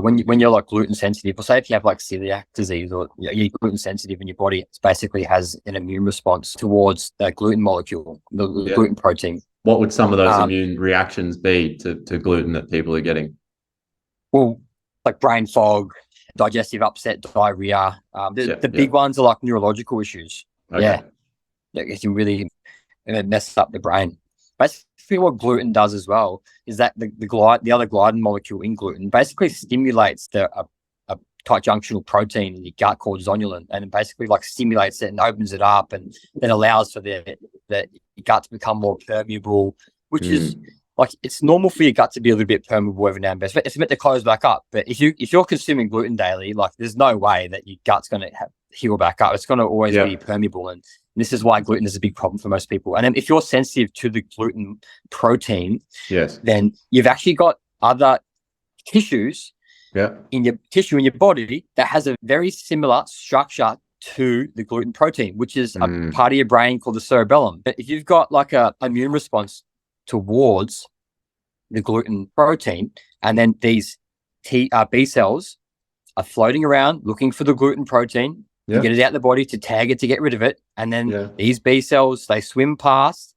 when you're like gluten sensitive, or say if you have like celiac disease or you're gluten sensitive in your body, it basically has an immune response towards that gluten molecule, the gluten protein. What would some of those immune reactions be to gluten that people are getting? Well, like brain fog, digestive upset, diarrhea. The big ones are like neurological issues. Okay. Yeah, it can really mess up the brain. Basically, what gluten does as well is that the other gliadin molecule in gluten basically stimulates a tight junctional protein in your gut called zonulin, and it basically like stimulates it and opens it up, and then allows for the gut to become more permeable, which is like, it's normal for your gut to be a little bit permeable every now and then. It's meant to close back up. But if you're consuming gluten daily, like there's no way that your gut's going to heal back up. It's going to always be permeable, and this is why gluten is a big problem for most people. And then if you're sensitive to the gluten protein, then you've actually got other tissues in your body that has a very similar structure to the gluten protein, which is a part of your brain called the cerebellum. But if you've got like a immune response towards the gluten protein, and then these B cells are floating around looking for the gluten protein to get it out of the body, to tag it, to get rid of it, and then these B cells, they swim past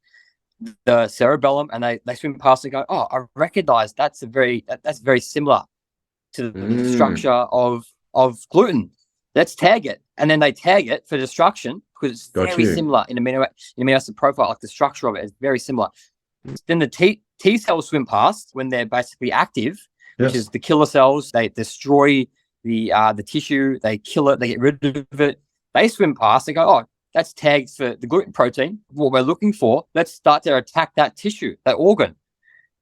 the cerebellum, and they swim past and go, oh, I recognize that's very similar to the structure of gluten. Let's tag it. And then they tag it for destruction because it's very similar in amino acid profile. Like the structure of it is very similar. Then the T cells swim past when they're basically active, which is the killer cells. They destroy the tissue, they kill it, they get rid of it. They swim past, they go, oh, that's tagged for the gluten protein, what we're looking for. Let's start to attack that tissue, that organ.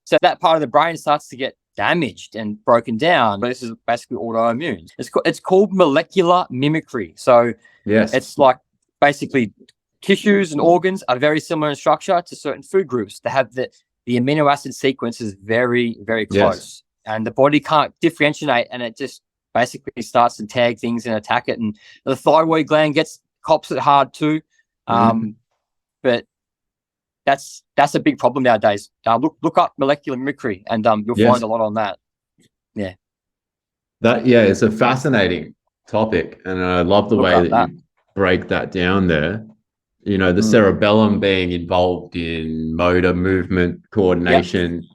So that part of the brain starts to get damaged and broken down. But this is basically autoimmune. It's called molecular mimicry. So it's like basically tissues and organs are very similar in structure to certain food groups. They have the amino acid sequence is very, very close. And the body can't differentiate, and it just basically starts to tag things and attack it. And the thyroid gland cops it hard too. But that's a big problem nowadays. Look up molecular mimicry, and you'll find a lot on that. It's a fascinating topic, and I love the way that you break that down there. You know, the cerebellum being involved in motor movement, coordination,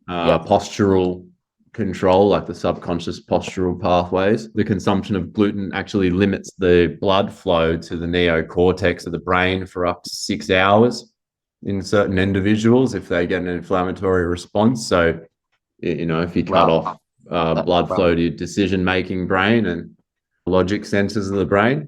postural control, like the subconscious postural pathways. The consumption of gluten actually limits the blood flow to the neocortex of the brain for up to 6 hours in certain individuals if they get an inflammatory response. So, you know, if you cut off blood flow to your decision-making brain and logic centers of the brain,